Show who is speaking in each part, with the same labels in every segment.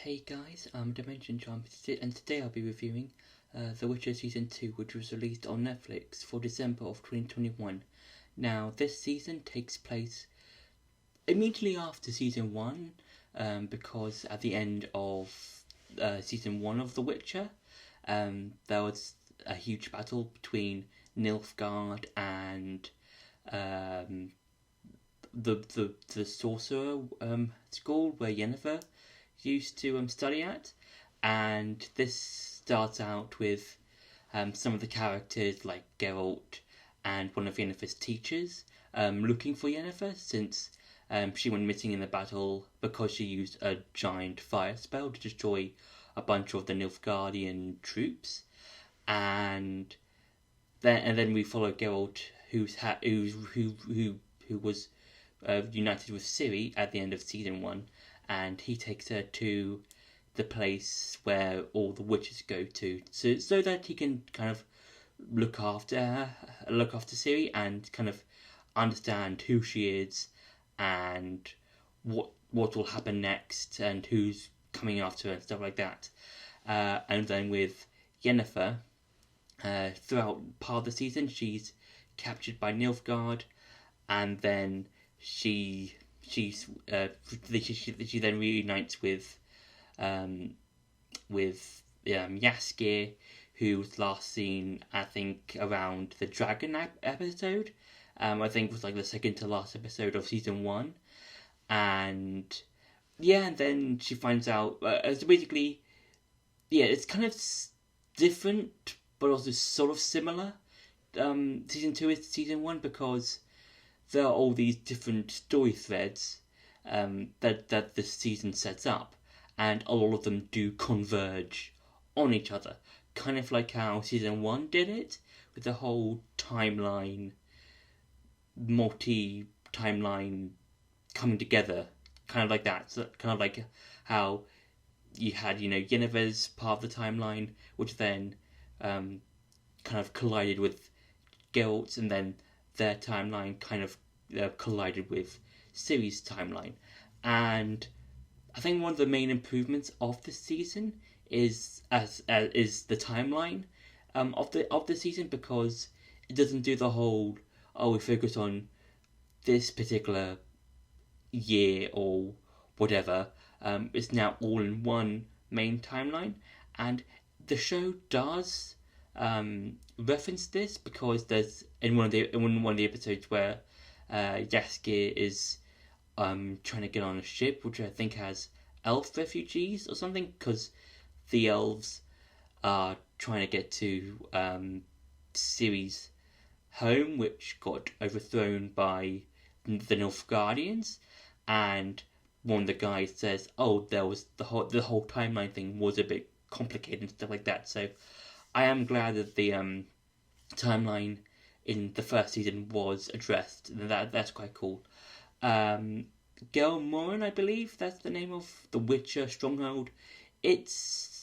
Speaker 1: Hey guys, I'm Dimension Jump, and today I'll be reviewing The Witcher Season 2, which was released on Netflix for December of 2021. Now, this season takes place immediately after Season 1, because at the end of Season 1 of The Witcher, there was a huge battle between Nilfgaard and the sorcerer school where Yennefer used to study at, and this starts out with some of the characters like Geralt and one of Yennefer's teachers looking for Yennefer, since she went missing in the battle because she used a giant fire spell to destroy a bunch of the Nilfgaardian troops, and then we follow Geralt, who was united with Ciri at the end of season 1, and he takes her to the place where all the witches go to, so that he can kind of look after Ciri and kind of understand who she is and what will happen next and who's coming after her and stuff like that. And then with Yennefer, throughout part of the season, she's captured by Nilfgaard, and then she then reunites with Jaskier, who was last seen, I think, around the dragon episode. I think was like the second to last episode of season 1, and and then she finds out. So basically, it's kind of different, but also sort of similar. Season 2 is season 1 because there are all these different story threads that this season sets up, and all of them do converge on each other, kind of like how season 1 did it, with the whole multi-timeline coming together, kind of like that. So kind of like how you had, Yennefer's part of the timeline, which then kind of collided with Geralt's, and then their timeline kind of collided with Ciri's timeline. And I think one of the main improvements of this season is the timeline of the season, because it doesn't do the whole we focus on this particular year or whatever. It's now all in one main timeline, and the show does reference this, because there's in one of the episodes where Jaskier is trying to get on a ship which I think has elf refugees or something, because the elves are trying to get to Ciri's home, which got overthrown by the Nilfgaardians, and one of the guys says, there was the whole timeline thing was a bit complicated and stuff like that. So I am glad that the timeline in the first season was addressed. That's quite cool. Gel Morin, I believe that's the name of the Witcher stronghold. It's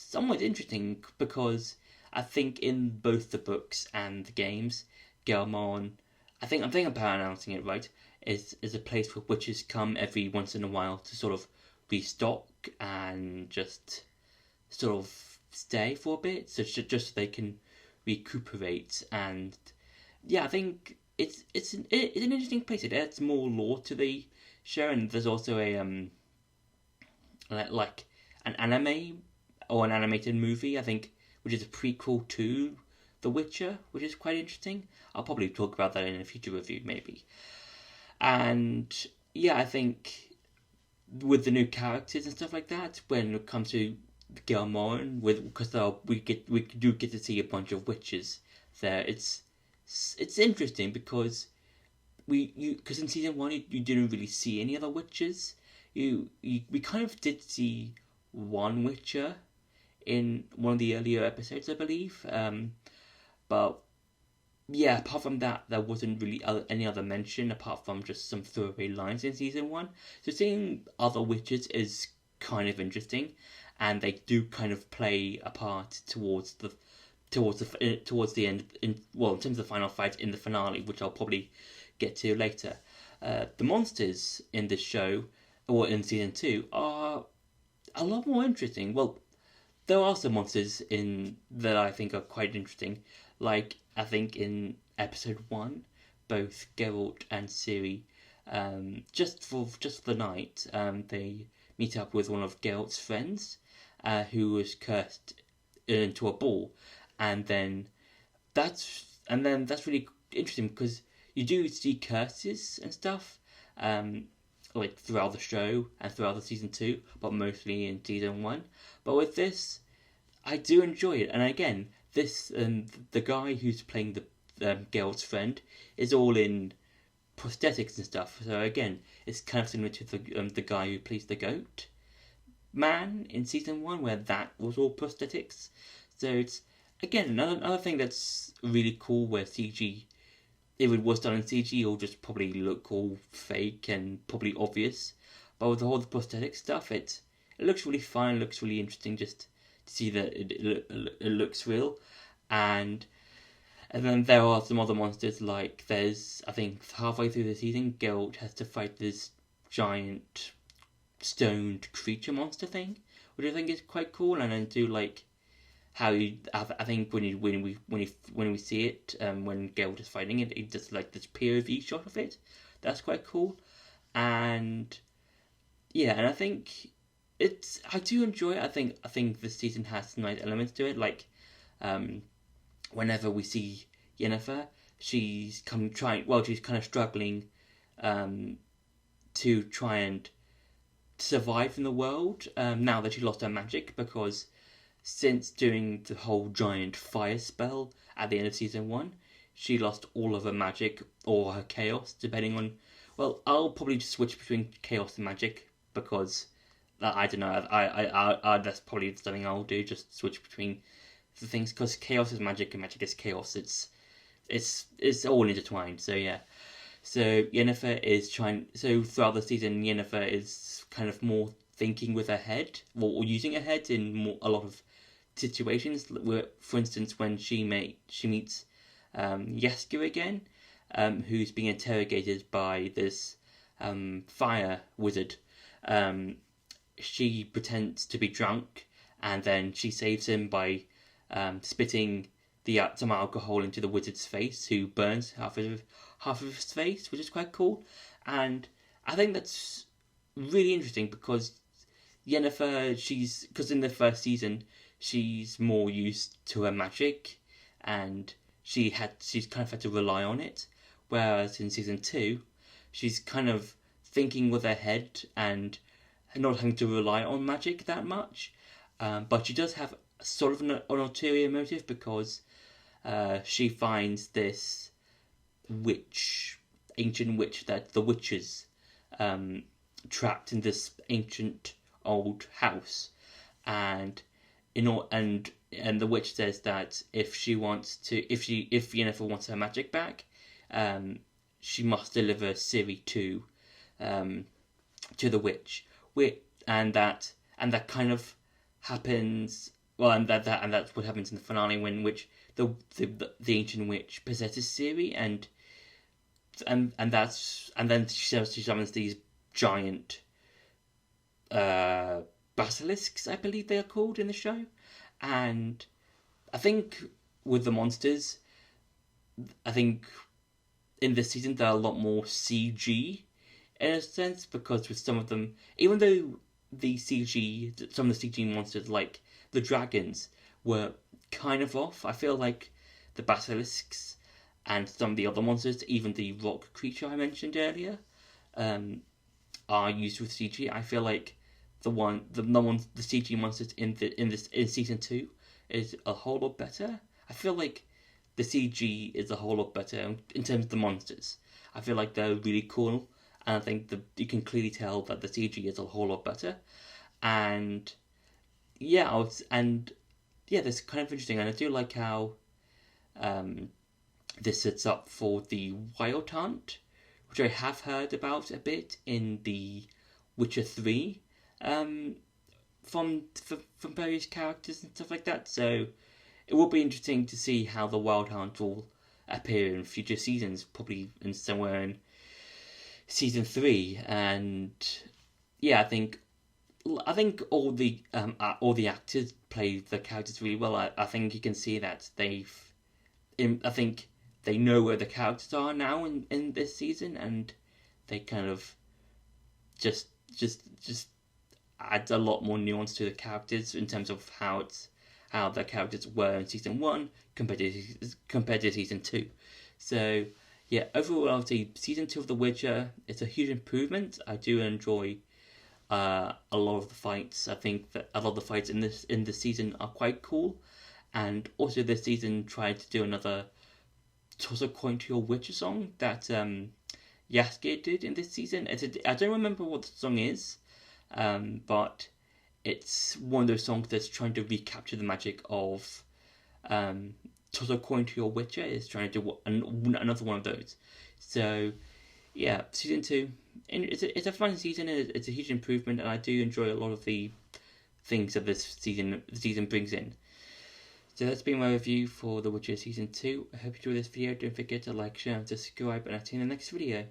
Speaker 1: somewhat interesting because I think in both the books and the games, Gel Morin, I think I'm pronouncing it right, is a place where witches come every once in a while to sort of restock and just sort of stay for a bit, so just so they can recuperate. And I think it's an interesting place. It adds more lore to the show, and there's also a like an anime or an animated movie, I think, which is a prequel to The Witcher, which is quite interesting. I'll probably talk about that in a future review, maybe. And I think with the new characters and stuff like that, when it comes to Gel Morin, because we do get to see a bunch of witches there. It's interesting because because in season 1 you didn't really see any other witches. We kind of did see one witcher in one of the earlier episodes, I believe. But apart from that, there wasn't really any other mention apart from just some throwaway lines in season 1. So seeing other witches is kind of interesting, and they do kind of play a part towards the end, in terms of the final fight in the finale, which I'll probably get to later. The monsters in this show, or in season 2, are a lot more interesting. Well, there are some monsters in that I think are quite interesting. Like I think in episode one, both Geralt and Ciri, just for the night, they meet up with one of Geralt's friends, who was cursed into a ball, and that's really interesting because you do see curses and stuff, um, like throughout the show and throughout the season two, but mostly in season one. But with this, I do enjoy it, and again, this the guy who's playing the Geralt's friend is all in prosthetics and stuff. So again, it's kind of similar to the guy who plays the goat man in season one, where that was all prosthetics. So it's again another thing that's really cool where CG, if it was done in CG, it'll just probably look all fake and probably obvious. But with the whole prosthetic stuff, it looks really fun. It looks really interesting just to see that it looks real. And and then there are some other monsters, like there's, I think halfway through the season, Geralt has to fight this giant stoned creature monster thing, which I think is quite cool. And I do like how I think when we see it, when Geralt is fighting it, it does like this POV shot of it. That's quite cool. And yeah, and I think I do enjoy it. I think this season has some nice elements to it. Like um, whenever we see Yennefer, she's she's kind of struggling um, to try and survive in the world, now that she lost her magic, because since doing the whole giant fire spell at the end of season one, she lost all of her magic or her chaos, depending on. Well, I'll probably just switch between chaos and magic because I don't know. That's probably something I'll do. Just switch between the things because chaos is magic and magic is chaos. It's all intertwined. So yeah. So Yennefer is trying. So throughout the season, Yennefer is kind of more thinking with her head, or using her head in a lot of situations. Where, for instance, when she meets Jaskier again, who's being interrogated by this fire wizard. Um, she pretends to be drunk, and then she saves him by spitting some alcohol into the wizard's face, who burns half of his face, which is quite cool. And I think that's really interesting because Yennefer, because in the first season she's more used to her magic, and she's kind of had to rely on it, whereas in season two she's kind of thinking with her head and not having to rely on magic that much. But she does have sort of an ulterior motive because she finds this ancient witch, that the witches trapped in this ancient old house, and and the witch says that if Yennefer wants her magic back, she must deliver Ciri to the witch. And that kind of happens. Well, and that's what happens in the finale, when which the ancient witch possesses Ciri, and then she summons these giant basilisks, I believe they are called in the show. And I think with the monsters, I think in this season they're a lot more CG in a sense, because with some of them, even though some of the CG monsters like the dragons were kind of off, I feel like the basilisks and some of the other monsters, even the rock creature I mentioned earlier, are used with CG. I feel like the CG monsters in season two is a whole lot better. I feel like the CG is a whole lot better in terms of the monsters. I feel like they're really cool, and I think you can clearly tell that the CG is a whole lot better. And yeah, that's kind of interesting, and I do like how this sets up for the Wild Hunt, which I have heard about a bit in the Witcher 3, from various characters and stuff like that. So it will be interesting to see how the Wild Hunt will appear in future seasons, probably somewhere in season 3. And yeah, I think I think all the actors play the characters really well. I think you can see that I think they know where the characters are now in this season, and they kind of just just add a lot more nuance to the characters in terms of how the characters were in season one compared to season two. So yeah, overall, I would say season two of The Witcher is a huge improvement. I do enjoy a lot of the fights. I think that a lot of the fights in this season are quite cool, and also this season tried to do another toss a coin to your Witcher song that Yasuke did in this season. I don't remember what the song is, but it's one of those songs that's trying to recapture the magic of toss a coin to your Witcher. Is trying to do another one of those. So yeah, season two, it's a fun season. It's a huge improvement, and I do enjoy a lot of the things that the season brings in. So that's been my review for The Witcher Season 2. I hope you enjoyed this video. Don't forget to like, share, and subscribe, and I'll see you in the next video.